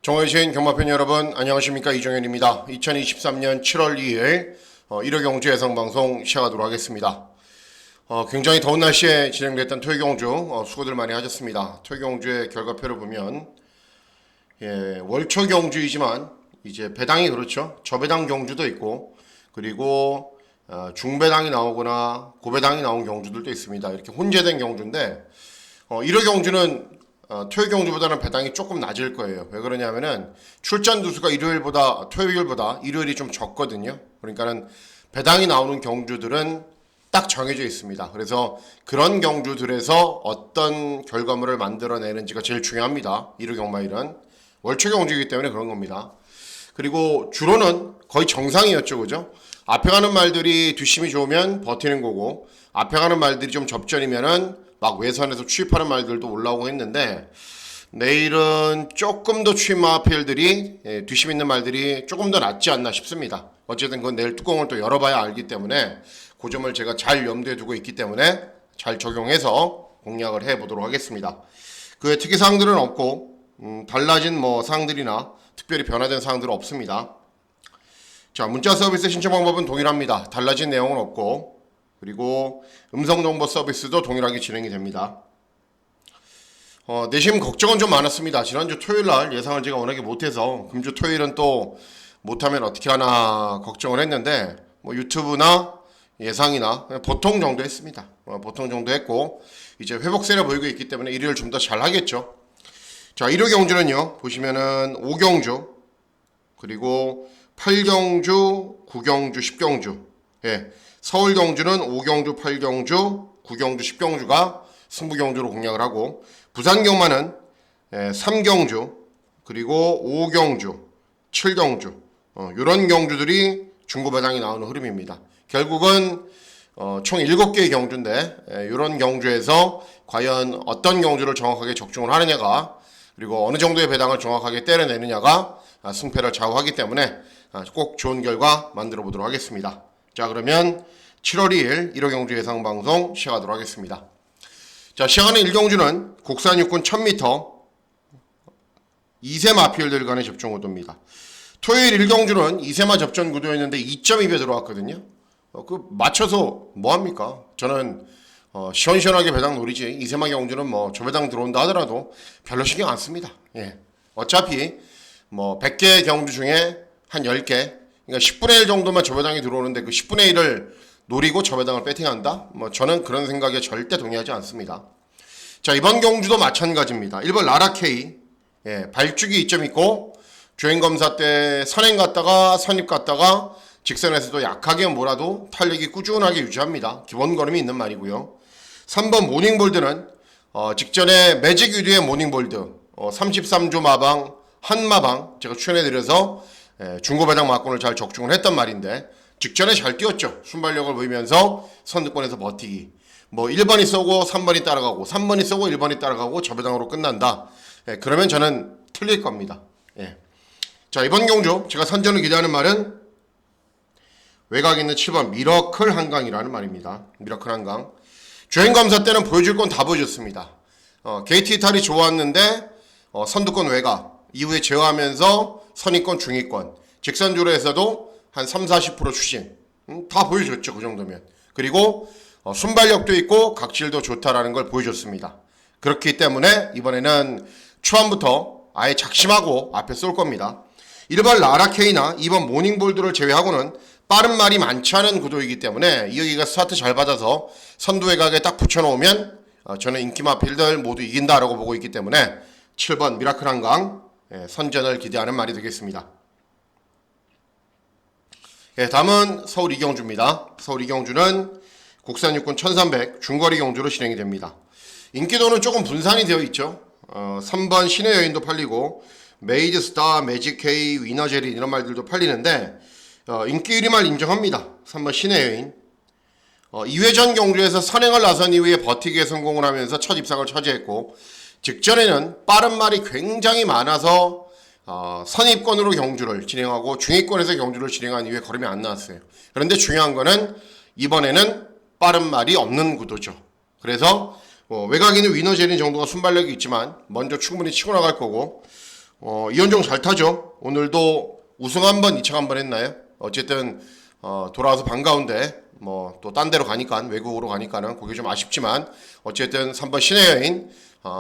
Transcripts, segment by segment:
정호의신 경마팬 여러분 안녕하십니까, 이종현입니다. 2023년 7월 2일 1호 경주 예상방송 시작하도록 하겠습니다. 굉장히 더운 날씨에 진행됐던 토요경주 수고들 많이 하셨습니다. 토요경주의 결과표를 보면 월초 경주이지만 이제 배당이 그렇죠. 저배당 경주도 있고, 그리고 중배당이 나오거나 고배당이 나온 경주들도 있습니다. 이렇게 혼재된 경주인데 1호 경주는 토요일 경주보다는 배당이 조금 낮을 거예요. 왜 그러냐면은 출전 두수가 토요일보다 일요일이 좀 적거든요. 그러니까는 배당이 나오는 경주들은 딱 정해져 있습니다. 그래서 그런 경주들에서 어떤 결과물을 만들어내는지가 제일 중요합니다. 1호 경마일은 월초 경주이기 때문에 그런 겁니다. 그리고 주로는 거의 정상이었죠, 그죠? 앞에 가는 말들이 뒷심이 좋으면 버티는 거고, 앞에 가는 말들이 좀 접전이면은 막 외선에서 추입하는 말들도 올라오고 했는데, 내일은 조금 더 추입 마필들이 뒷심 있는 말들이 조금 더 낫지 않나 싶습니다. 어쨌든 그건 내일 뚜껑을 또 열어봐야 알기 때문에 그 점을 제가 잘 염두에 두고 있기 때문에 잘 적용해서 공략을 해보도록 하겠습니다. 그 특이사항들은 없고 달라진 사항들이나 특별히 변화된 사항들은 없습니다. 자, 문자 서비스 신청 방법은 동일합니다. 달라진 내용은 없고, 그리고 음성정보 서비스도 동일하게 진행이 됩니다. 내심 걱정은 좀 많았습니다. 지난주 토요일날 예상을 제가 워낙에 못해서 금주 토요일은 또 못하면 어떻게 하나 걱정을 했는데, 유튜브나 예상이나 보통 정도 했습니다. 보통 정도 했고, 이제 회복세를 보이고 있기 때문에 일요일 좀 더 잘 하겠죠. 자, 1호 경주는요, 보시면은 5경주, 그리고 8경주, 9경주, 10경주. 서울 경주는 5경주, 8경주, 9경주, 10경주가 승부 경주로 공략을 하고, 부산 경마는 3경주, 그리고 5경주, 7경주, 이런 경주들이 중고 배당이 나오는 흐름입니다. 결국은 총 7개의 경주인데, 이런 경주에서 과연 어떤 경주를 정확하게 적중을 하느냐가, 그리고 어느 정도의 배당을 정확하게 때려내느냐가 승패를 좌우하기 때문에 꼭 좋은 결과 만들어 보도록 하겠습니다. 자, 그러면 7월 2일 1호 경주 예상 방송 시작하도록 하겠습니다. 자, 시작하는 1경주는 국산 육군 1000m 2세 마필들 간의 접전 구도입니다. 토요일 1경주는 2세마 접전 구도였는데 2.2배 들어왔거든요. 맞춰서 뭐합니까? 저는 시원시원하게 배당 노리지, 2세마 경주는 조배당 들어온다 하더라도 별로 신경 안 씁니다. 어차피 100개 경주 중에 한 10개, 그러니까 10분의 1 정도만 저배당이 들어오는데 그 10분의 1을 노리고 저배당을 배팅한다? 저는 그런 생각에 절대 동의하지 않습니다. 자, 이번 경주도 마찬가지입니다. 1번 라라케이, 발주기 2점 있고, 주행검사 때 선행 갔다가 선입 갔다가 직선에서도 약하게 몰아도 탄력이 꾸준하게 유지합니다. 기본 걸음이 있는 말이고요. 3번 모닝볼드는 직전에 매직 유리의 모닝볼드 33조 마방 한마방 제가 추천해드려서 중고배당 막권을 잘 적중을 했단 말인데, 직전에 잘 뛰었죠. 순발력을 보이면서 선두권에서 버티기. 1번이 쏘고 3번이 따라가고 3번이 쏘고 1번이 따라가고 저배당으로 끝난다. 그러면 저는 틀릴 겁니다. 자, 이번 경주 제가 선전을 기대하는 말은 외곽에 있는 7번 미러클 한강이라는 말입니다. 미러클 한강. 주행검사 때는 보여줄 건 다 보여줬습니다. 게이트 이탈이 좋았는데 선두권 외곽 이후에 제어하면서 선입권 중위권 직선주로에서도 한 30-40% 추진 다 보여줬죠. 그 정도면. 그리고 순발력도 있고 각질도 좋다라는 걸 보여줬습니다. 그렇기 때문에 이번에는 초반부터 아예 작심하고 앞에 쏠 겁니다. 1번 라라케이나 2번 모닝볼드를 제외하고는 빠른 말이 많지 않은 구도이기 때문에 이여기가 스타트 잘 받아서 선두 외곽에 딱 붙여놓으면 저는 인기마 필들 모두 이긴다라고 보고 있기 때문에 7번 미라클 한강 선전을 기대하는 말이 되겠습니다. 다음은 서울 이경주입니다. 서울 이경주는 국산 육군 1300 중거리 경주로 진행이 됩니다. 인기도는 조금 분산이 되어 있죠. 3번 신의 여인도 팔리고 메이드 스타, 매직 K, 위너제리 이런 말들도 팔리는데 인기 1위 말 인정합니다. 3번 신의 여인. 2회전 경주에서 선행을 나선 이후에 버티기에 성공을 하면서 첫 입상을 차지했고, 직전에는 빠른 말이 굉장히 많아서 선입권으로 경주를 진행하고 중위권에서 경주를 진행한 이후에 걸음이 안 나왔어요. 그런데 중요한 거는 이번에는 빠른 말이 없는 구도죠. 그래서 외곽에는 위너제린 정도가 순발력이 있지만 먼저 충분히 치고 나갈 거고, 이현종 잘 타죠. 오늘도 우승 한번 2차 한번 했나요? 어쨌든 돌아와서 반가운데 뭐 또 딴 데로 가니까 외국으로 가니까는 그게 좀 아쉽지만 어쨌든 3번 신의 여인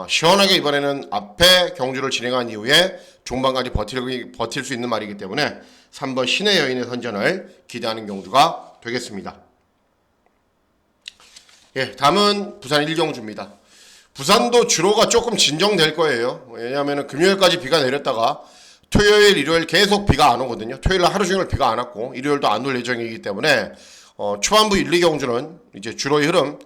시원하게 이번에는 앞에 경주를 진행한 이후에 종반까지 버틸 수 있는 말이기 때문에 3번 신의 여인의 선전을 기대하는 경주가 되겠습니다. 예, 다음은 부산 1경주입니다. 부산도 주로가 조금 진정될 거예요. 왜냐하면 금요일까지 비가 내렸다가 토요일, 일요일 계속 비가 안 오거든요. 토요일 하루 종일 비가 안 왔고 일요일도 안 올 예정이기 때문에 초반부 1, 2경주는 이제 주로의 흐름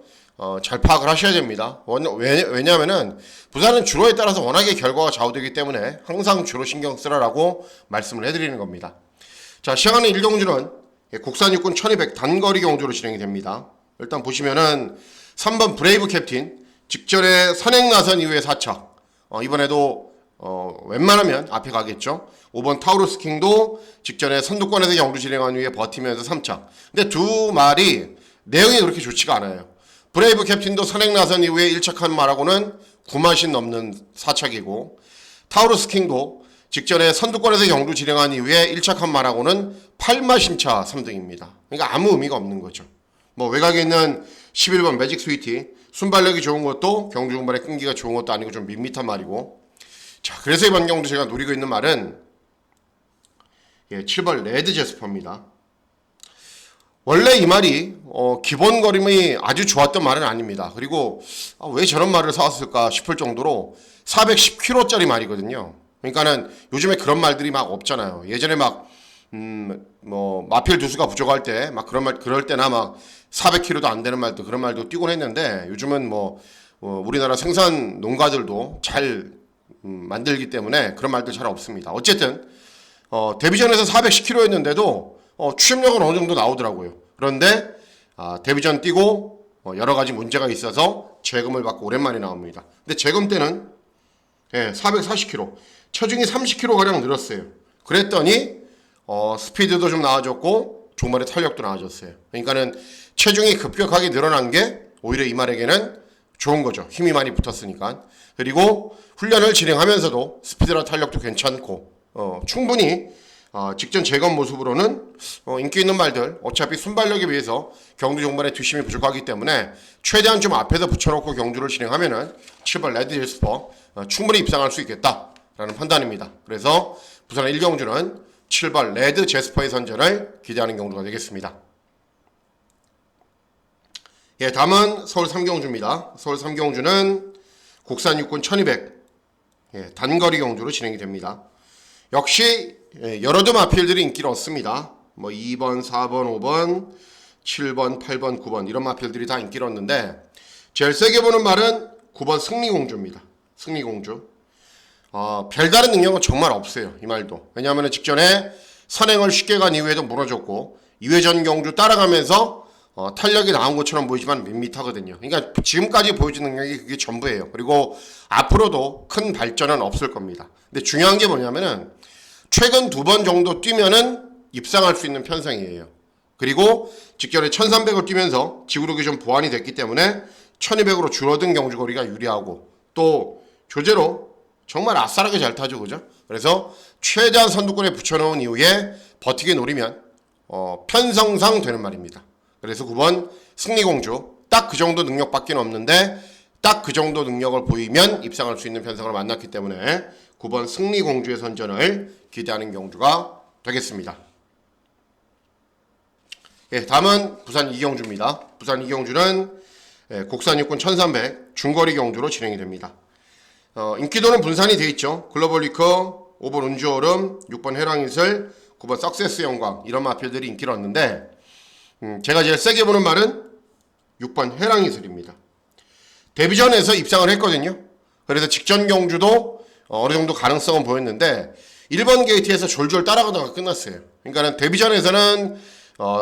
잘 파악을 하셔야 됩니다. 왜냐하면은 부산은 주로에 따라서 워낙에 결과가 좌우되기 때문에 항상 주로 신경 쓰라라고 말씀을 해드리는 겁니다. 자, 시작하는 1경주는 국산 육군 1200 단거리 경주로 진행이 됩니다. 일단 보시면은 3번 브레이브 캡틴 직전에 선행 나선 이후에 4차 이번에도 웬만하면 앞에 가겠죠. 5번 타우루스 킹도 직전에 선두권에서 경주 진행한 후에 버티면서 3차. 근데 두 말이 내용이 그렇게 좋지가 않아요. 브레이브 캡틴도 선행 나선 이후에 1착한 말하고는 9마신 넘는 4착이고 타우루스 킹도 직전에 선두권에서 경주 진행한 이후에 1착한 말하고는 8마신 차 3등입니다. 그러니까 아무 의미가 없는 거죠. 뭐 외곽에 있는 11번 매직 스위티 순발력이 좋은 것도 경주 중반에 끈기가 좋은 것도 아니고 좀 밋밋한 말이고. 자, 그래서 이번 경주 제가 노리고 있는 말은 7번 레드 제스퍼입니다. 원래 이 말이 기본 거림이 아주 좋았던 말은 아닙니다. 그리고 왜 저런 말을 사왔을까 싶을 정도로 410km짜리 말이거든요. 그러니까는 요즘에 그런 말들이 막 없잖아요. 예전에 막 뭐 마필 두수가 부족할 때 막 그럴 때나 막 400km도 안 되는 말도 그런 말도 뛰곤 했는데 요즘은 우리나라 생산 농가들도 잘 만들기 때문에 그런 말들 잘 없습니다. 어쨌든 데뷔전에서 410km였는데도 추진력은 어느 정도 나오더라고요. 그런데 데뷔전 뛰고 여러 가지 문제가 있어서 재검을 받고 오랜만에 나옵니다. 근데 재검 때는 440km, 체중이 30kg 가량 늘었어요. 그랬더니 스피드도 좀 나아졌고 종말의 탄력도 나아졌어요. 그러니까는 체중이 급격하게 늘어난 게 오히려 이 말에게는 좋은 거죠. 힘이 많이 붙었으니까. 그리고 훈련을 진행하면서도 스피드나 탄력도 괜찮고 충분히 직전 재검 모습으로는 인기 있는 말들 어차피 순발력에 비해서 경주 종반에 뒷심이 부족하기 때문에 최대한 좀 앞에서 붙여놓고 경주를 진행하면은 7번 레드 제스퍼 충분히 입상할 수 있겠다라는 판단입니다. 그래서 부산 1경주는 7번 레드 제스퍼의 선전을 기대하는 경주가 되겠습니다. 예, 다음은 서울 3경주입니다. 서울 3경주는 국산 육군 1200 단거리 경주로 진행이 됩니다. 역시 여러 점 마필들이 인기를 얻습니다. 2번, 4번, 5번, 7번, 8번, 9번 이런 마필들이 다 인기를 얻는데 제일 세게 보는 말은 9번 승리공주입니다. 승리공주. 별다른 능력은 정말 없어요. 이 말도. 왜냐하면 직전에 선행을 쉽게 간 이후에도 무너졌고 2회전 경주 따라가면서 탄력이 나온 것처럼 보이지만 밋밋하거든요. 그러니까 지금까지 보여준 능력이 그게 전부예요. 그리고 앞으로도 큰 발전은 없을 겁니다. 근데 중요한 게 뭐냐면은 최근 2번 정도 뛰면은 입상할 수 있는 편성이에요. 그리고 직전에 1300을 뛰면서 지구력이 좀 보완이 됐기 때문에 1200으로 줄어든 경주거리가 유리하고 또 조제로 정말 아싸하게 잘 타죠. 그죠? 그래서 최대한 선두권에 붙여놓은 이후에 버티게 노리면 편성상 되는 말입니다. 그래서 9번 승리공주 딱 그 정도 능력밖에 없는데 딱 그 정도 능력을 보이면 입상할 수 있는 편성을 만났기 때문에 9번 승리공주의 선전을 기대하는 경주가 되겠습니다. 예, 다음은 부산 2경주입니다. 부산 2경주는 국산 육군 1300 중거리 경주로 진행이 됩니다. 인기도는 분산이 되어 있죠. 글로벌 리커, 5번 운주얼음, 6번 해랑이슬, 9번 석세스 영광 이런 마필들이 인기를 얻는데 제가 제일 세게 보는 말은 6번 해랑이슬입니다. 데뷔전에서 입상을 했거든요. 그래서 직전 경주도 어느 정도 가능성은 보였는데 1번 게이트에서 졸졸 따라가다가 끝났어요. 그러니까 데뷔전에서는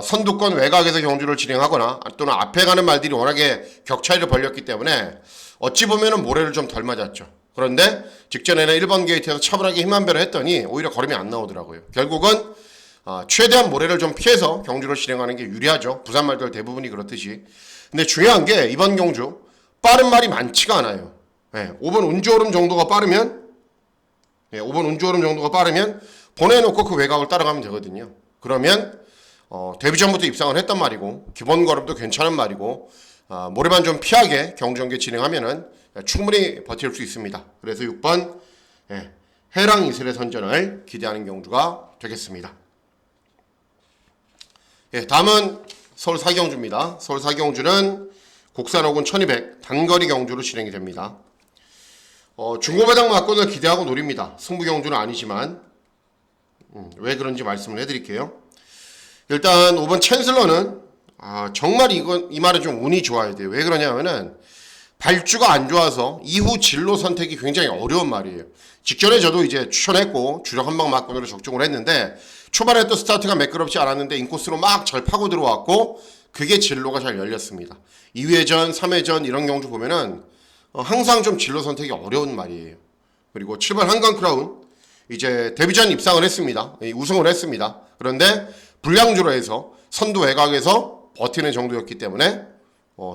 선두권 외곽에서 경주를 진행하거나 또는 앞에 가는 말들이 워낙에 격차를 벌렸기 때문에 어찌 보면은 모래를 좀 덜 맞았죠. 그런데 직전에는 1번 게이트에서 차분하게 힘 한 배를 했더니 오히려 걸음이 안 나오더라고요. 결국은 최대한 모래를 좀 피해서 경주를 진행하는 게 유리하죠. 부산 말들 대부분이 그렇듯이. 근데 중요한 게 이번 경주 빠른 말이 많지가 않아요. 5번 운주오름 정도가 빠르면 5번 운주오름 정도가 빠르면 보내놓고 그 외곽을 따라가면 되거든요. 그러면 데뷔 전부터 입상을 했단 말이고 기본 걸음도 괜찮은 말이고 모래만 좀 피하게 경주전개 진행하면은 충분히 버틸 수 있습니다. 그래서 6번 해랑 이슬의 선전을 기대하는 경주가 되겠습니다. 다음은 서울 사경주입니다. 서울 사경주는 국산 호군 1200 단거리 경주로 진행이 됩니다. 중고배당 막권을 기대하고 노립니다. 승부 경주는 아니지만 왜 그런지 말씀을 해드릴게요. 일단 5번 챈슬러는 정말 이 말은 좀 운이 좋아야 돼요. 왜 그러냐면은 발주가 안 좋아서 이후 진로 선택이 굉장히 어려운 말이에요. 직전에 저도 이제 추천했고 주력 한방 막권으로 적중을 했는데 초반에 또 스타트가 매끄럽지 않았는데 인코스로 막 잘 파고 들어왔고 그게 진로가 잘 열렸습니다. 2회전, 3회전 이런 경주 보면은 항상 좀 진로 선택이 어려운 말이에요. 그리고 7번 한강 크라운 이제 데뷔전 입상을 했습니다. 우승을 했습니다. 그런데 불량주로 해서 선두 외곽에서 버티는 정도였기 때문에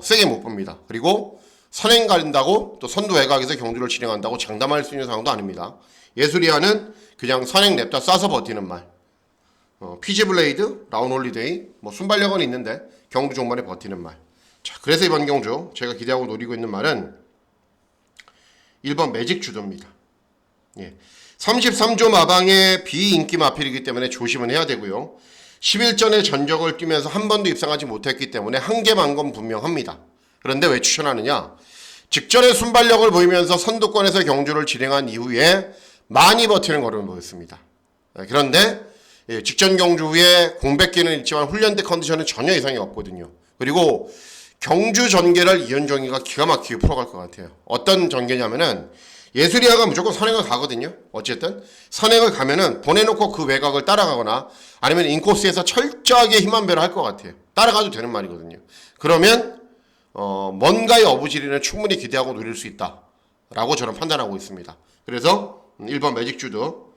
세게 못 봅니다. 그리고 선행 가린다고 또 선두 외곽에서 경주를 진행한다고 장담할 수 있는 상황도 아닙니다. 예술이야는 그냥 선행 냅다 쏴서 버티는 말. 피지블레이드, 라운홀리데이, 순발력은 있는데 경주 종반에 버티는 말. 자, 그래서 이번 경주 제가 기대하고 노리고 있는 말은 1번 매직 주도입니다. 33조 마방의 비인기 마필이기 때문에 조심은 해야 되고요. 11전에 전적을 뛰면서 한 번도 입상하지 못했기 때문에 한계만 건 분명합니다. 그런데 왜 추천하느냐? 직전에 순발력을 보이면서 선두권에서 경주를 진행한 이후에 많이 버티는 걸음을 보였습니다. 그런데 직전 경주 후에 공백기는 있지만 훈련대 컨디션은 전혀 이상이 없거든요. 그리고 경주 전개를 이현종이가 기가 막히게 풀어갈 것 같아요. 어떤 전개냐면은 예술이야가 무조건 선행을 가거든요. 어쨌든 선행을 가면은 보내놓고 그 외곽을 따라가거나 아니면 인코스에서 철저하게 힘안배를 할 것 같아요. 따라가도 되는 말이거든요. 그러면 뭔가의 어부지리는 충분히 기대하고 노릴 수 있다라고 저는 판단하고 있습니다. 그래서 1번 매직주도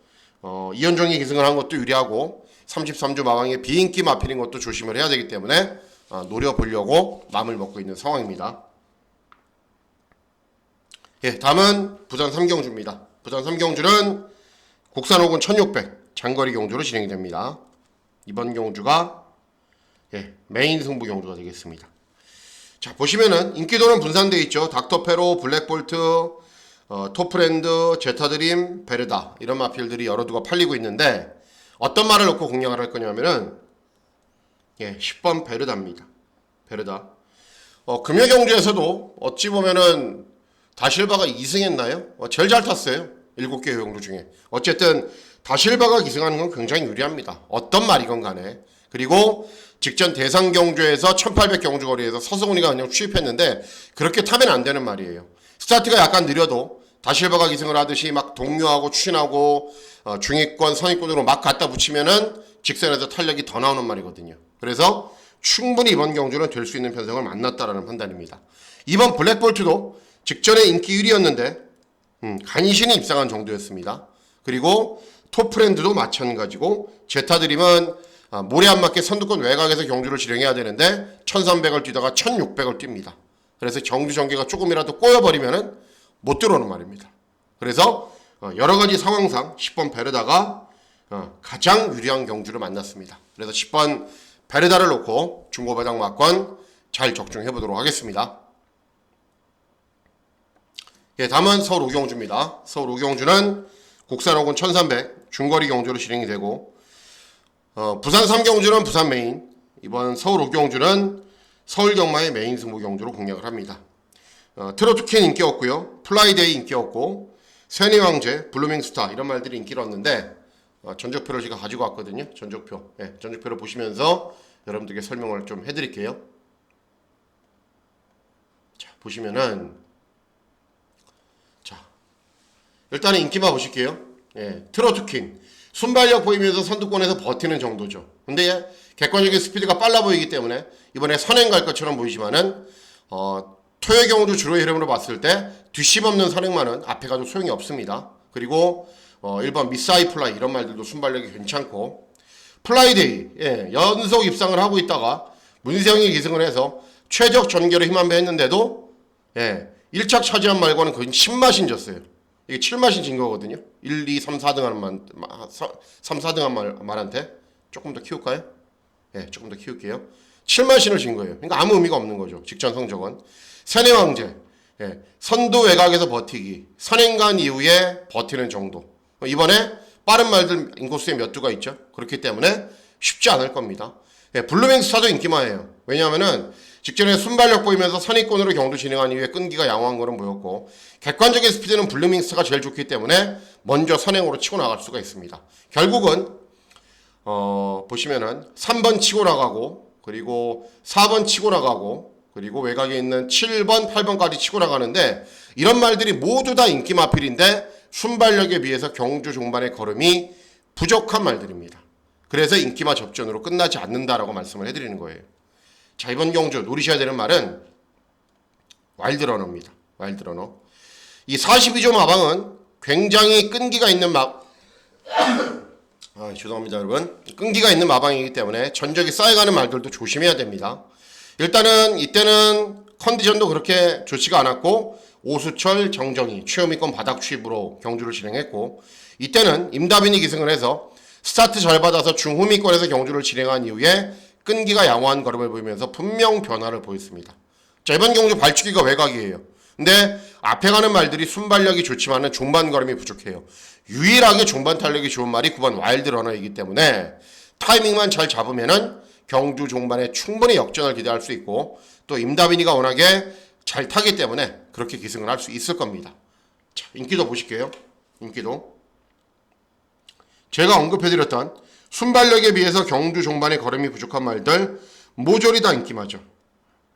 이현종이 기승을 한 것도 유리하고 33조 마방의 비인기 마필인 것도 조심을 해야 되기 때문에 노려보려고 마음을 먹고 있는 상황입니다. 다음은 부산 3경주입니다. 부산 3경주는 국산 호군 1600 장거리 경주로 진행이 됩니다. 이번 경주가 메인 승부 경주가 되겠습니다. 자, 보시면은 인기도는 분산되어 있죠. 닥터페로, 블랙볼트, 토프랜드, 제타드림, 베르다 이런 마필들이 여러 두가 팔리고 있는데 어떤 말을 놓고 공략을 할 거냐면은 10번 베르다입니다. 베르다. 금요 경주에서도 어찌 보면은 다실바가 2승했나요? 제일 잘 탔어요. 7개 경주 중에. 어쨌든 다실바가 기승하는 건 굉장히 유리합니다. 어떤 말이건 간에. 그리고 직전 대상 경주에서 1800 경주 거리에서 서승훈이가 그냥 추입했는데 그렇게 타면 안 되는 말이에요. 스타트가 약간 느려도 다실바가 기승을 하듯이 막 동료하고 추진하고 중위권, 선위권으로 막 갖다 붙이면은 직선에서 탄력이 더 나오는 말이거든요. 그래서 충분히 이번 경주는 될 수 있는 편성을 만났다라는 판단입니다. 이번 블랙볼트도 직전에 인기 1위였는데 간신히 입상한 정도였습니다. 그리고 토프랜드도 마찬가지고 제타드림은 모래 안 맞게 선두권 외곽에서 경주를 진행해야 되는데 1300을 뛰다가 1600을 뜁니다. 그래서 경주 전개가 조금이라도 꼬여버리면은 못 들어오는 말입니다. 그래서 여러가지 상황상 10번 베르다가 가장 유리한 경주를 만났습니다. 그래서 10번 베르다를 놓고 중고배당 막권 잘 적중해 보도록 하겠습니다. 다음은 서울 오경주입니다. 서울 오경주는 국산 호군 1300 중거리 경주로 진행이 되고 부산 3경주는 부산 메인, 이번 서울 오경주는 서울 경마의 메인 승부 경주로 공략을 합니다. 트로트퀸 인기 없고요. 플라이데이 인기 없고 세니왕제, 블루밍스타 이런 말들이 인기를 얻는데 전적표를 제가 가지고 왔거든요. 전적표. 전적표를 보시면서 여러분들께 설명을 좀 해드릴게요. 자, 보시면은 일단은 인기만 보실게요. 트로트퀸 순발력 보이면서 선두권에서 버티는 정도죠. 근데 객관적인 스피드가 빨라 보이기 때문에 이번에 선행 갈 것처럼 보이지만은 토요 경우도 주로의 흐름으로 봤을 때 뒷심 없는 선행만은 앞에 가도 소용이 없습니다. 그리고 1번 미스하이 플라이 이런 말들도 순발력이 괜찮고 플라이데이 연속 입상을 하고 있다가 문세영이 기승을 해서 최적 전개로 힘 한 배 했는데도 1착 차지한 말과는 거의 신맛인 졌어요. 이게 7마신 진 거거든요. 1, 2, 3, 4등 하는 3, 4등 한 말한테 조금 더 키울까요? 예, 조금 더 키울게요. 7마신을 진 거예요. 그러니까 아무 의미가 없는 거죠. 직전 성적은. 세뇌왕제. 예, 선두 외곽에서 버티기. 선행간 이후에 버티는 정도. 이번에 빠른 말들 인코스에 몇 두가 있죠. 그렇기 때문에 쉽지 않을 겁니다. 예, 블루밍 스타도 인기만해요. 왜냐하면은 직전에 순발력 보이면서 선입권으로 경주 진행한 이후에 끈기가 양호한 거는 보였고, 객관적인 스피드는 블루밍 스타가 제일 좋기 때문에 먼저 선행으로 치고 나갈 수가 있습니다. 결국은 보시면은 3번 치고 나가고, 그리고 4번 치고 나가고, 그리고 외곽에 있는 7번, 8번까지 치고 나가는데, 이런 말들이 모두 다 인기 마필인데 순발력에 비해서 경주 종반의 걸음이 부족한 말들입니다. 그래서 인기마 접전으로 끝나지 않는다라고 말씀을 해드리는 거예요. 자, 이번 경주 노리셔야 되는 말은 와일드러너입니다. 와일드러너. 이 42조 마방은 굉장히 끈기가 있는 죄송합니다, 여러분. 끈기가 있는 마방이기 때문에 전적이 쌓여가는 말들도 조심해야 됩니다. 일단은 이때는 컨디션도 그렇게 좋지가 않았고, 오수철, 정정희, 최우미권 바닥 취입으로 경주를 진행했고, 이때는 임다빈이 기승을 해서 스타트 잘 받아서 중후미권에서 경주를 진행한 이후에 끈기가 양호한 걸음을 보이면서 분명 변화를 보였습니다. 자, 이번 경주 발치기가 외곽이에요. 근데 앞에 가는 말들이 순발력이 좋지만은 종반 걸음이 부족해요. 유일하게 종반 탄력이 좋은 말이 9번 와일드 러너이기 때문에 타이밍만 잘 잡으면은 경주 종반에 충분히 역전을 기대할 수 있고, 또 임다빈이가 워낙에 잘 타기 때문에 그렇게 기승을 할 수 있을 겁니다. 자, 인기도 보실게요. 인기도. 제가 언급해드렸던 순발력에 비해서 경주 종반의 걸음이 부족한 말들 모조리 다 인기마죠.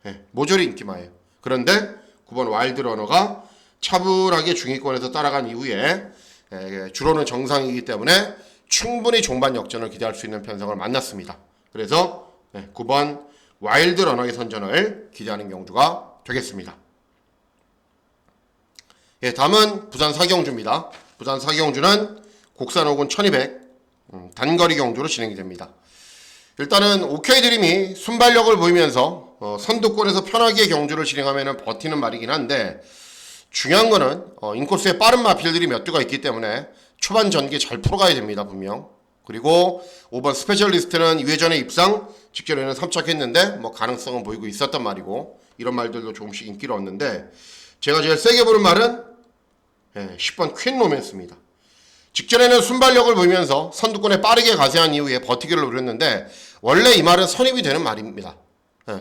네, 모조리 인기마예요. 그런데 9번 와일드러너가 차분하게 중위권에서 따라간 이후에 주로는 정상이기 때문에 충분히 종반 역전을 기대할 수 있는 편성을 만났습니다. 그래서 9번 와일드러너의 선전을 기대하는 경주가 되겠습니다. 다음은 부산 사경주입니다. 부산 사경주는 곡산 5군 1200 단거리 경주로 진행이 됩니다. 일단은 OK드림이 순발력을 보이면서 선두권에서 편하게 경주를 진행하면 버티는 말이긴 한데, 중요한 거는 인코스에 빠른 마필들이 몇 두가 있기 때문에 초반 전개 잘 풀어가야 됩니다, 분명. 그리고 5번 스페셜리스트는 2회전의 입상 직전에는 3착했는데 뭐 가능성은 보이고 있었단 말이고, 이런 말들도 조금씩 인기를 얻는데, 제가 제일 세게 보는 말은 10번 퀸 로맨스입니다. 직전에는 순발력을 보이면서 선두권에 빠르게 가세한 이후에 버티기를 노렸는데, 원래 이 말은 선입이 되는 말입니다.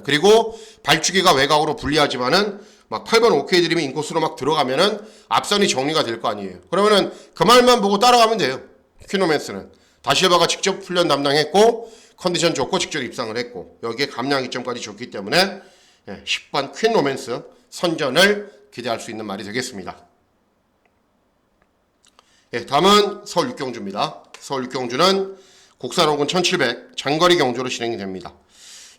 그리고 발주기가 외곽으로 불리하지만은 막 8번 OK드림이 인코스로 막 들어가면은 앞선이 정리가 될 거 아니에요. 그러면은 그 말만 보고 따라가면 돼요. 퀸로맨스는 다시에바가 직접 훈련 담당했고, 컨디션 좋고 직접 입상을 했고, 여기에 감량 이점까지 좋기 때문에 10번 퀸로맨스 선전을 기대할 수 있는 말이 되겠습니다. 다음은 서울 육경주입니다. 서울 육경주는 곡산 5군 1700 장거리 경주로 진행이 됩니다.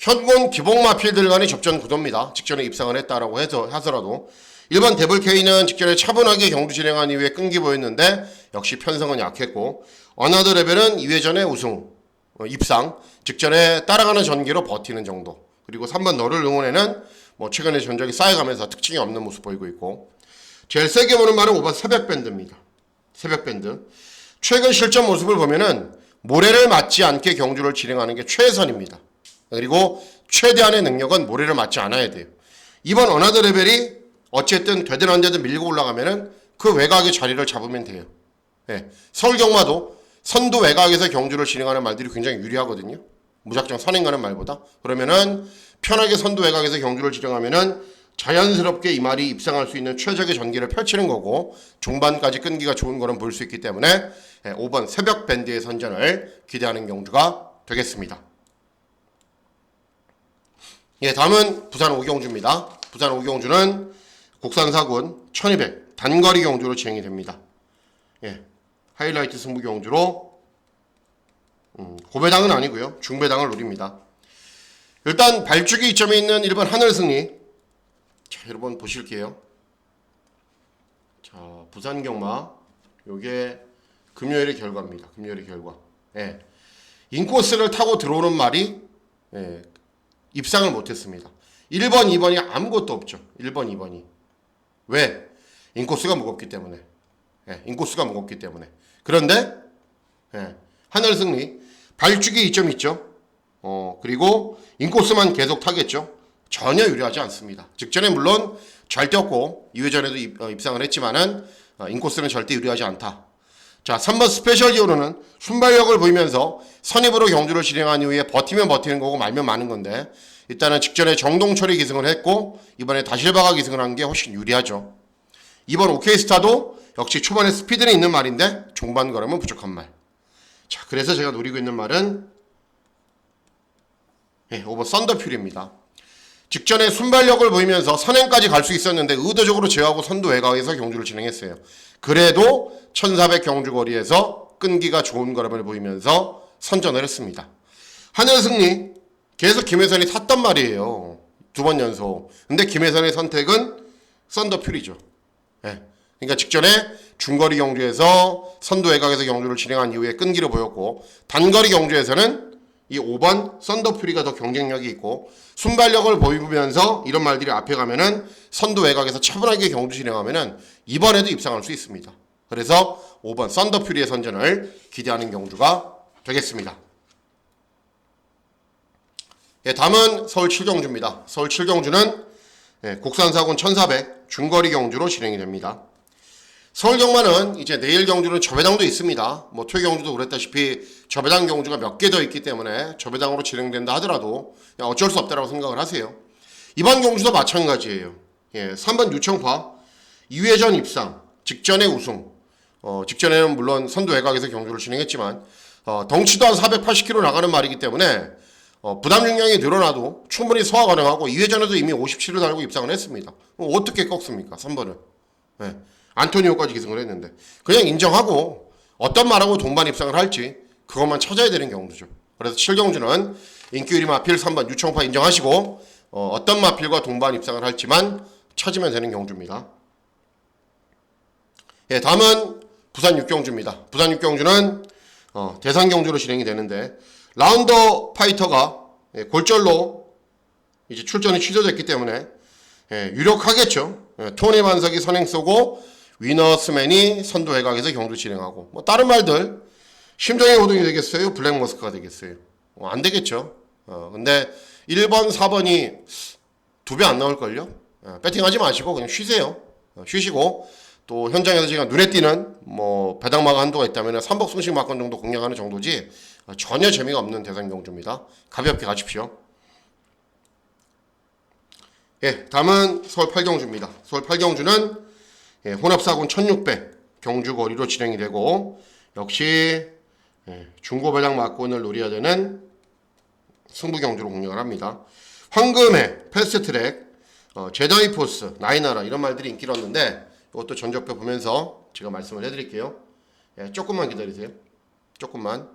현군 기복마필들 간의 접전 구도입니다. 직전에 입상을 했다라고 하더라도 1번 데블K는 직전에 차분하게 경주 진행한 이후에 끈기 보였는데 역시 편성은 약했고, 어나더 레벨은 2회전에 우승, 입상, 직전에 따라가는 전기로 버티는 정도. 그리고 3번 너를 응원에는 뭐 최근에 전적이 쌓여가면서 특징이 없는 모습 보이고 있고, 제일 세게 보는 말은 5번 새벽밴드입니다. 새벽밴드. 최근 실전 모습을 보면은 모래를 맞지 않게 경주를 진행하는 게 최선입니다. 그리고 최대한의 능력은 모래를 맞지 않아야 돼요. 이번 어나더 레벨이 어쨌든 되든 안 되든 밀고 올라가면은 그 외곽의 자리를 잡으면 돼요. 서울 경마도 선두 외곽에서 경주를 진행하는 말들이 굉장히 유리하거든요. 무작정 선행가는 말보다. 그러면은 편하게 선두 외곽에서 경주를 진행하면은 자연스럽게 이 말이 입상할 수 있는 최적의 전기를 펼치는 거고, 종반까지 끈기가 좋은 거는 볼 수 있기 때문에 5번 새벽 밴드의 선전을 기대하는 경주가 되겠습니다. 다음은 부산 오경주입니다. 부산 오경주는 곡산 4군 1200 단거리 경주로 진행이 됩니다. 하이라이트 승부 경주로 고배당은 아니고요, 중배당을 노립니다. 일단 발주기 이점에 있는 1번 하늘승리. 자, 여러분 보실게요. 자, 부산 경마 요게 금요일의 결과입니다. 금요일의 결과. 인코스를 타고 들어오는 말이 입상을 못했습니다. 1번, 2번이 아무것도 없죠. 1번, 2번이. 왜? 인코스가 무겁기 때문에. 인코스가 무겁기 때문에. 그런데 하늘 승리 발주기 이점 있죠. 그리고 인코스만 계속 타겠죠. 전혀 유리하지 않습니다. 직전에 물론 잘 뛰었고 2회전에도 입상을 했지만은 인코스는 절대 유리하지 않다. 자, 3번 스페셜 히어로는 순발력을 보이면서 선입으로 경주를 진행한 이후에 버티면 버티는 거고 말면 마는 건데, 일단은 직전에 정동철이 기승을 했고 이번에 다실바가 기승을 한 게 훨씬 유리하죠. 2번 오케이스타도 역시 초반에 스피드는 있는 말인데 종반 걸음은 부족한 말. 자, 그래서 제가 노리고 있는 말은 5번 썬더퓨리입니다. 직전에 순발력을 보이면서 선행까지 갈 수 있었는데 의도적으로 제어하고 선두 외곽에서 경주를 진행했어요. 그래도 1400 경주 거리에서 끈기가 좋은 걸음을 보이면서 선전을 했습니다. 하늘 승리 계속 김혜선이 탔단 말이에요. 2번 연속. 근데 김혜선의 선택은 썬더퓨리죠. 그러니까 직전에 중거리 경주에서 선두 외곽에서 경주를 진행한 이후에 끈기를 보였고, 단거리 경주에서는 이 5번 썬더퓨리가 더 경쟁력이 있고 순발력을 보이면서 이런 말들이 앞에 가면은 선두 외곽에서 차분하게 경주 진행하면은 이번에도 입상할 수 있습니다. 그래서 5번 썬더퓨리의 선전을 기대하는 경주가 되겠습니다. 다음은 서울 7경주입니다. 서울 7경주는 국산사군 1400 중거리 경주로 진행이 됩니다. 서울 경마는 이제 내일 경주는 저배당도 있습니다. 뭐 토요 경주도 그랬다시피 저배당 경주가 몇 개 더 있기 때문에 저배당으로 진행된다 하더라도 그냥 어쩔 수 없다라고 생각을 하세요. 이번 경주도 마찬가지예요. 3번 유청파 2회전 입상 직전에 우승. 직전에는 물론 선두 외곽에서 경주를 진행했지만 덩치도 한 480kg 나가는 말이기 때문에 부담 용량이 늘어나도 충분히 소화 가능하고 2회전에도 이미 57을 달고 입상을 했습니다. 어떻게 꺾습니까? 3번을. 안토니오까지 기승을 했는데 그냥 인정하고 어떤 말하고 동반 입상을 할지 그것만 찾아야 되는 경주죠. 그래서 7경주는 인기 1위 마필 3번 유청파 인정하시고 어떤 마필과 동반 입상을 할지만 찾으면 되는 경주입니다. 다음은 부산 6경주입니다. 부산 6경주는 대상 경주로 진행이 되는데 라운더 파이터가 골절로 이제 출전이 취소됐기 때문에 유력하겠죠. 토니 반석이 선행 쏘고 위너스맨이 선두 외곽에서 경주 진행하고 뭐 다른 말들 심정의 호동이 되겠어요? 블랙머스크가 되겠어요? 안 되겠죠. 근데 1번 4번이 2배 안 나올걸요. 배팅하지 마시고 그냥 쉬세요. 쉬시고 또 현장에서 제가 눈에 띄는 뭐 배당마가 한도가 있다면 3복 승식 막건 정도 공략하는 정도지 전혀 재미가 없는 대상 경주입니다. 가볍게 가십시오. 다음은 서울 8경주입니다. 서울 8경주는 혼합사군 1600 경주 거리로 진행이 되고 역시 중고배당 막권을 노려야 되는 승부 경주로 공략을 합니다. 황금의 패스트트랙, 제다이포스, 나이나라 이런 말들이 인기를 얻는데 이것도 전적표 보면서 제가 말씀을 해드릴게요. 조금만 기다리세요. 조금만.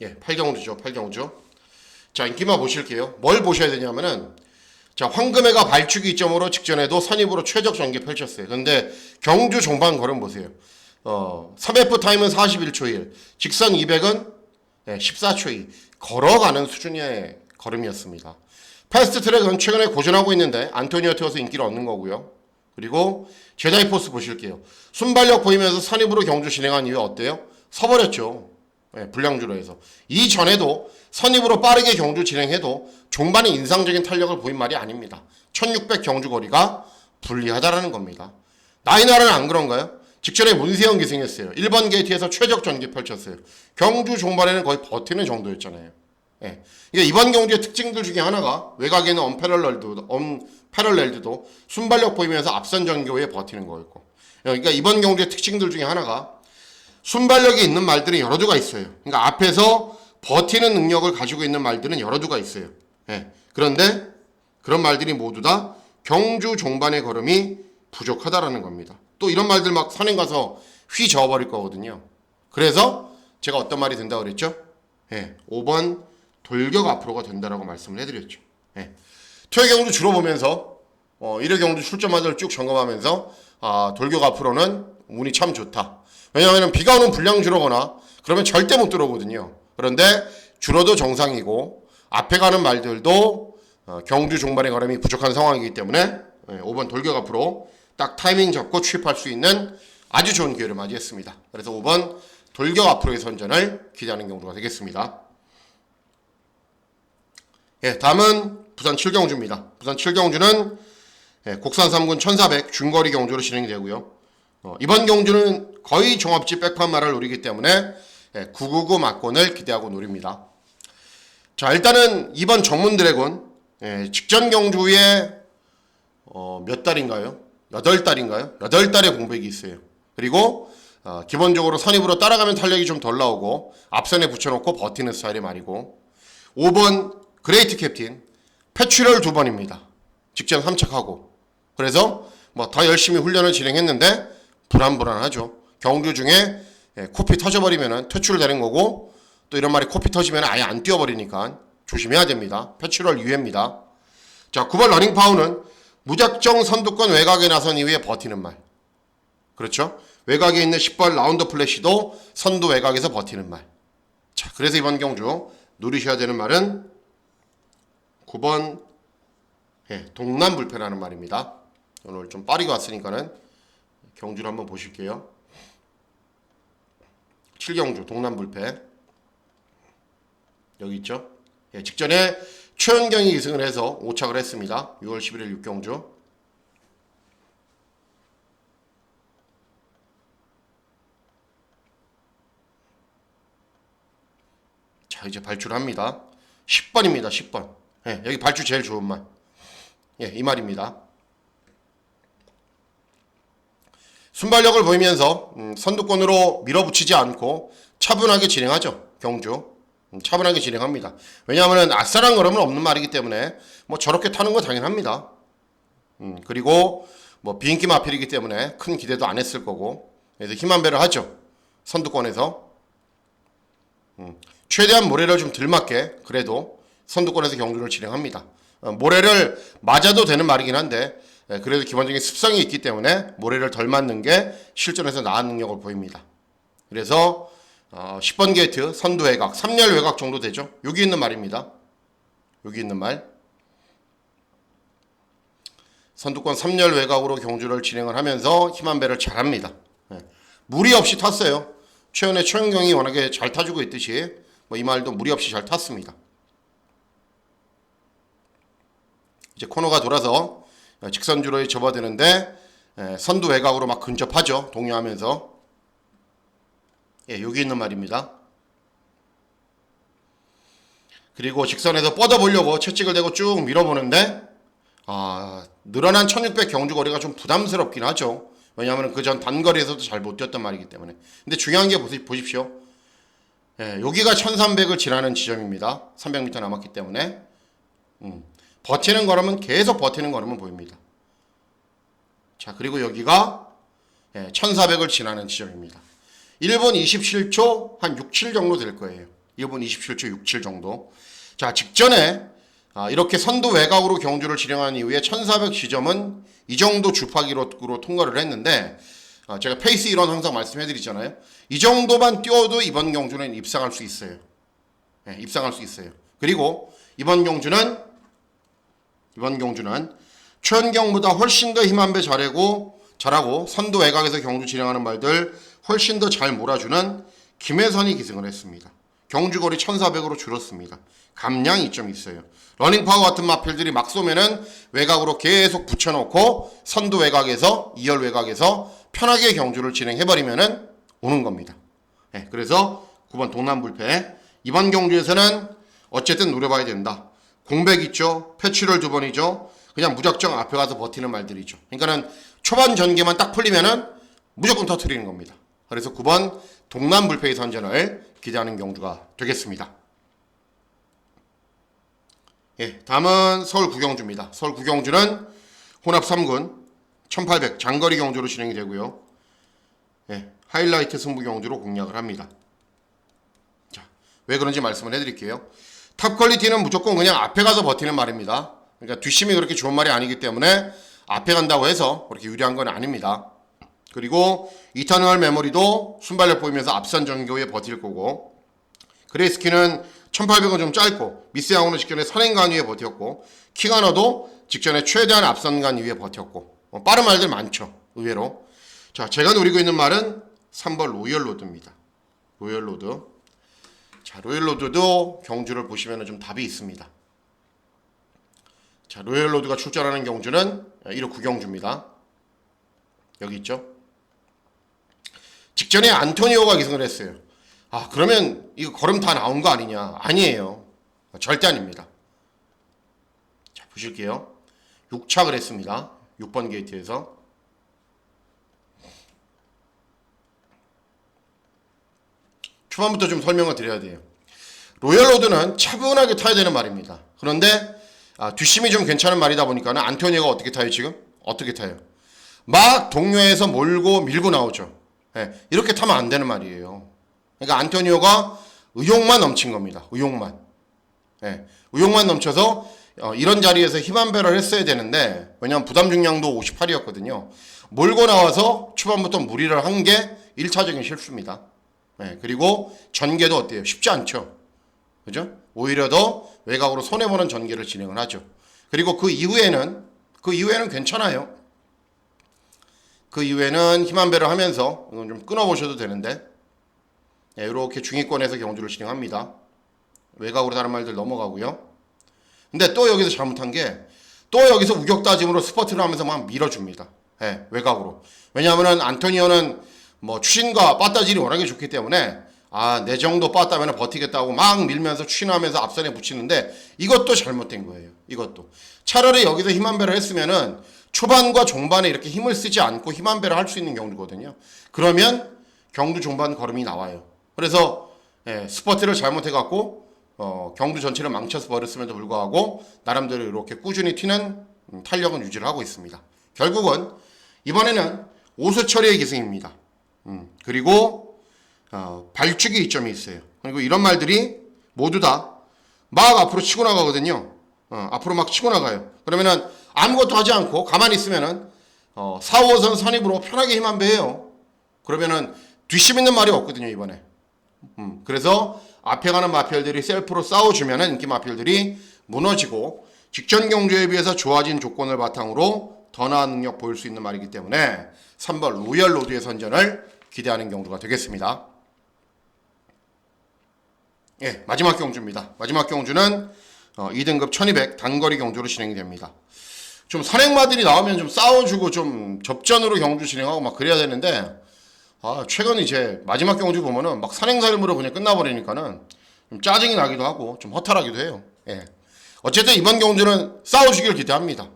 8경주죠. 8경주. 자, 인기만 보실게요. 뭘 보셔야 되냐면은 자, 황금해가 발축 이점으로 직전에도 선입으로 최적 전개 펼쳤어요. 근데 경주 종반 걸음 보세요. 3F 타임은 41초 1, 직선 200은 14초 2. 걸어가는 수준의 걸음이었습니다. 패스트 트랙은 최근에 고전하고 있는데 안토니오 태워서 인기를 얻는 거고요. 그리고 제다이포스 보실게요. 순발력 보이면서 선입으로 경주 진행한 이후에 어때요? 서버렸죠. 불량주로 해서. 이전에도 선입으로 빠르게 경주 진행해도 종반에 인상적인 탄력을 보인 말이 아닙니다. 1600 경주 거리가 불리하다라는 겁니다. 나이나라는 안 그런가요? 직전에 문세영 기승했어요. 1번 게이트에서 최적 전개 펼쳤어요. 경주 종반에는 거의 버티는 정도였잖아요. 그러니까 이번 경주의 특징들 중에 하나가 외곽에는 언패럴렐드도 순발력 보이면서 앞선 전교에 버티는 거였고, 그러니까 이번 경주의 특징들 중에 하나가 순발력이 있는 말들은 여러 두가 있어요. 그러니까 앞에서 버티는 능력을 가지고 있는 말들은 여러 두가 있어요. 그런데 그런 말들이 모두 다 경주 종반의 걸음이 부족하다라는 겁니다. 또 이런 말들 막 선행 가서 휘 저어버릴 거거든요. 그래서 제가 어떤 말이 된다고 그랬죠? 5번 돌격 앞으로가 된다라고 말씀을 해드렸죠. 토요 경주 주로 보면서 1회 경주 출전마들 쭉 점검하면서 돌격 앞으로는 운이 참 좋다. 왜냐하면 비가 오는 불량주로거나 그러면 절대 못 들어오거든요. 그런데 줄어도 정상이고 앞에 가는 말들도 경주 종반의 걸음이 부족한 상황이기 때문에 5번 돌격 앞으로 딱 타이밍 잡고 취입할 수 있는 아주 좋은 기회를 맞이했습니다. 그래서 5번 돌격 앞으로의 선전을 기대하는 경주가 되겠습니다. 다음은 부산 7경주입니다. 부산 7경주는 곡산 3군 1400 중거리 경주로 진행이 되고요. 이번 경주는 거의 종합지 백판마를 노리기 때문에 999 막권을 기대하고 노립니다. 자, 일단은 이번 정문 드래곤 직전 경주에 몇 달인가요? 8달인가요? 8달의 공백이 있어요. 그리고 기본적으로 선입으로 따라가면 탄력이 좀 덜 나오고 앞선에 붙여놓고 버티는 스타일의 말이고 5번 그레이트 캡틴 패출혈 2번입니다. 직전 3착하고 그래서 뭐 더 열심히 훈련을 진행했는데 불안하죠. 경주 중에 코피 터져버리면 퇴출되는 거고 또 이런 말이 코피 터지면 아예 안 뛰어버리니까 조심해야 됩니다. 패출혈 유예입니다. 자, 9번 러닝파워는 무작정 선두권 외곽에 나선 이후에 버티는 말. 그렇죠? 외곽에 있는 10번 라운드 플래시도 선두 외곽에서 버티는 말. 자, 그래서 이번 경주 누리셔야 되는 말은 9번 동남불패라는 말입니다. 오늘 좀 빠르게 왔으니까는 경주를 한번 보실게요. 7경주 동남불패 여기 있죠. 직전에 최은경이 2승을 해서 5착을 했습니다. 6월 11일 6경주. 자, 이제 발출합니다. 10번입니다. 10번. 여기 발출 제일 좋은 말. 이 말입니다. 순발력을 보이면서 선두권으로 밀어붙이지 않고 차분하게 진행하죠. 경주. 차분하게 진행합니다. 왜냐하면 아싸란 걸음은 없는 말이기 때문에 뭐 저렇게 타는 건 당연합니다. 그리고 뭐 비인기 마필이기 때문에 큰 기대도 안 했을 거고 그래서 힘한 배를 하죠. 선두권에서 최대한 모래를 좀 덜 맞게 그래도 선두권에서 경주를 진행합니다. 모래를 맞아도 되는 말이긴 한데 그래도 기본적인 습성이 있기 때문에 모래를 덜 맞는 게 실전에서 나은 능력을 보입니다. 그래서 10번 게이트 선두 외곽 3열 외곽 정도 되죠. 여기 있는 말입니다. 여기 있는 말. 선두권 3열 외곽으로 경주를 진행을 하면서 힘한 배를 잘합니다. 무리 없이 탔어요. 최근에 최은경이 워낙에 잘 타주고 있듯이 뭐 이 말도 무리 없이 잘 탔습니다. 이제 코너가 돌아서 직선주로에 접어드는데 선두 외곽으로 막 근접하죠. 동요하면서 여기 있는 말입니다. 그리고 직선에서 뻗어보려고 채찍을 대고 쭉 밀어보는데 늘어난 1600 경주 거리가 좀 부담스럽긴 하죠. 왜냐하면 그 전 단거리에서도 잘 못 뛰었단 말이기 때문에. 근데 중요한 게 보십시오. 여기가 1300을 지나는 지점입니다. 300m 남았기 때문에 버티는 걸음은 계속 버티는 걸음은 보입니다. 자, 그리고 여기가 1400을 지나는 지점입니다. 1분 27초 한 6, 7 정도 될 거예요. 1분 27초 6, 7 정도. 자, 직전에 이렇게 선두 외곽으로 경주를 진행한 이후에 1400 지점은 이 정도 주파기로 통과를 했는데 제가 페이스 이론 항상 말씀해드리잖아요. 이 정도만 뛰어도 이번 경주는 입상할 수 있어요. 입상할 수 있어요. 그리고 이번 경주는 최은경보다 훨씬 더 힘한 배 잘하고 선두 외곽에서 경주 진행하는 말들 훨씬 더 잘 몰아주는 김혜선이 기승을 했습니다. 경주거리 1400으로 줄었습니다. 감량 이점이 있어요. 러닝파워 같은 마필들이 막 쏘면은 외곽으로 계속 붙여놓고 선두 외곽에서 2열 외곽에서 편하게 경주를 진행해버리면은 오는 겁니다. 그래서 9번 동남불패 이번 경주에서는 어쨌든 노려봐야 된다. 공백 있죠. 패출혈 2번이죠. 그냥 무작정 앞에 가서 버티는 말들이죠. 그러니까는 초반 전개만 딱 풀리면은 무조건 터트리는 겁니다. 그래서 9번 동남불패의 선전을 기대하는 경주가 되겠습니다. 다음은 서울 구경주입니다. 서울 구경주는 혼합 3군 1800 장거리 경주로 진행이 되고요. 하이라이트 승부 경주로 공략을 합니다. 자, 왜 그런지 말씀을 해드릴게요. 탑 퀄리티는 무조건 그냥 앞에 가서 버티는 말입니다. 그러니까 뒷심이 그렇게 좋은 말이 아니기 때문에 앞에 간다고 해서 그렇게 유리한 건 아닙니다. 그리고 이터널 메모리도 순발력 보이면서 앞선 전교에 버틸 거고 그레이스키는 1800은 좀 짧고 미스양호는 직전에 선행간 위에 버텼고 킹하너도 직전에 최대한 앞선간 위에 버텼고 빠른 말들 많죠. 의외로. 자, 제가 노리고 있는 말은 3번 로열로드입니다. 로열로드. 자, 로열로드도 경주를 보시면 좀 답이 있습니다. 자, 로열로드가 출전하는 경주는 1호 구경주입니다. 여기 있죠. 직전에 안토니오가 기승을 했어요. 아, 그러면 이거 걸음 다 나온 거 아니냐? 아니에요. 절대 아닙니다. 자, 보실게요. 6착을 했습니다. 6번 게이트에서. 초반부터 좀 설명을 드려야 돼요. 로열로드는 차분하게 타야 되는 말입니다. 그런데 뒷심이 좀 괜찮은 말이다 보니까는 안토니오가 어떻게 타요 지금? 어떻게 타요? 막 동료에서 몰고 밀고 나오죠. 네, 이렇게 타면 안 되는 말이에요. 그러니까 안토니오가 의욕만 넘친 겁니다. 의욕만. 네, 의욕만 넘쳐서 이런 자리에서 힘 한 배를 했어야 되는데 왜냐하면 부담 중량도 58이었거든요. 몰고 나와서 초반부터 무리를 한 게 1차적인 실수입니다. 네, 그리고 전개도 어때요? 쉽지 않죠. 그죠? 오히려 더 외곽으로 손해보는 전개를 진행을 하죠. 그리고 그 이후에는 괜찮아요. 그 이후에는 힘 한 배를 하면서 이건 좀 끊어보셔도 되는데 네, 이렇게 중위권에서 경주를 진행합니다. 외곽으로 다른 말들 넘어가고요. 근데 또 여기서 잘못한 게 또 여기서 우격다짐으로 스퍼트를 하면서 막 밀어줍니다. 네, 외곽으로. 왜냐하면 안토니오는 뭐 추신과 빠따질이 워낙에 좋기 때문에 내 정도 빠따면 버티겠다고 막 밀면서 추신하면서 앞선에 붙이는데 이것도 잘못된 거예요. 이것도. 차라리 여기서 힘 한 배를 했으면은 초반과 종반에 이렇게 힘을 쓰지 않고 힘 한 배를 할 수 있는 경주거든요. 그러면 경주 종반 걸음이 나와요. 그래서 스퍼트를 잘못해갖고 경주 전체를 망쳐서 버렸음에도 불구하고 나름대로 이렇게 꾸준히 튀는 탄력은 유지를 하고 있습니다. 결국은 이번에는 오수 처리의 기승입니다. 그리고 발축이 이점이 있어요. 그리고 이런 말들이 모두 다 막 앞으로 치고 나가거든요. 앞으로 막 치고 나가요. 그러면은 아무것도 하지 않고 가만히 있으면은 4, 5선 선입으로 편하게 힘 한 배해요. 그러면은 뒷심 있는 말이 없거든요 이번에. 그래서 앞에 가는 마필들이 셀프로 싸워주면은 인기 마필들이 무너지고 직전 경주에 비해서 좋아진 조건을 바탕으로 더 나은 능력 보일 수 있는 말이기 때문에 3번 로열로드의 선전을 기대하는 경주가 되겠습니다. 예, 마지막 경주입니다. 마지막 경주는 2등급 1200 단거리 경주로 진행이 됩니다. 좀 선행마들이 나오면 좀 싸워주고 좀 접전으로 경주 진행하고 막 그래야 되는데 최근 이제 마지막 경주 보면은 막 선행살림으로 그냥 끝나버리니까는 좀 짜증이 나기도 하고 좀 허탈하기도 해요. 예. 어쨌든 이번 경주는 싸워주길 기대합니다.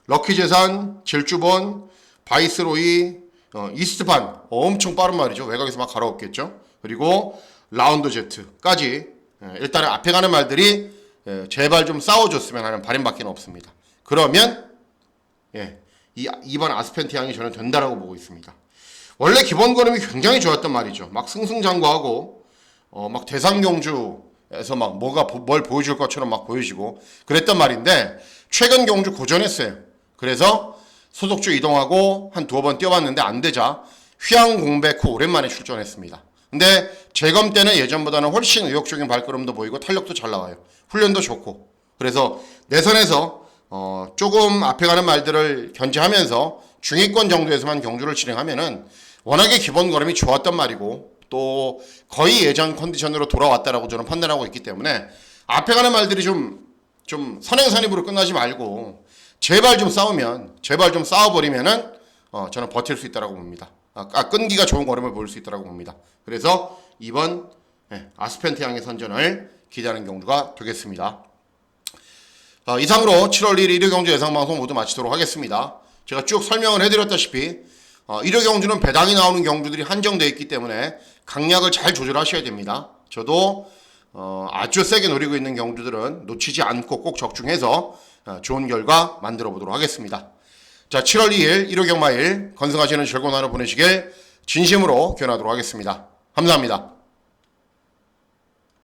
럭키재산, 질주본, 바이스로이, 이스트판 엄청 빠른 말이죠. 외곽에서 막 갈아엎겠죠. 그리고 라운드 제트까지 일단은 앞에 가는 말들이 제발 좀 싸워줬으면 하는 바람밖에 없습니다. 그러면 이번 아스펜티앙이 저는 된다라고 보고 있습니다. 원래 기본 걸음이 굉장히 좋았단 말이죠. 막 승승장구하고 막 대상경주에서 막 뭘 보여줄 것처럼 막 보여지고 그랬단 말인데 최근 경주 고전했어요. 그래서 소속주 이동하고 한 두어 번 뛰어봤는데 안 되자 휘양 공백 후 오랜만에 출전했습니다. 근데 재검 때는 예전보다는 훨씬 의욕적인 발걸음도 보이고 탄력도 잘 나와요. 훈련도 좋고. 그래서 내선에서 조금 앞에 가는 말들을 견제하면서 중위권 정도에서만 경주를 진행하면은 워낙에 기본 걸음이 좋았단 말이고 또 거의 예전 컨디션으로 돌아왔다라고 저는 판단하고 있기 때문에 앞에 가는 말들이 좀 선행선입으로 끝나지 말고 제발 좀 싸워버리면은 저는 버틸 수 있다라고 봅니다. 끈기가 좋은 걸음을 보일 수 있다라고 봅니다. 그래서 이번 아스펜티앙의 선전을 기대하는 경주가 되겠습니다. 이상으로 7월 1일 일요경주 예상방송 모두 마치도록 하겠습니다. 제가 쭉 설명을 해드렸다시피 일요경주는 배당이 나오는 경주들이 한정되어 있기 때문에 강약을 잘 조절하셔야 됩니다. 저도 아주 세게 노리고 있는 경주들은 놓치지 않고 꼭 적중해서 좋은 결과 만들어 보도록 하겠습니다. 자, 7월 2일 일요경마일 건승하시는 즐거운 하루 보내시길 진심으로 기원하도록 하겠습니다. 감사합니다.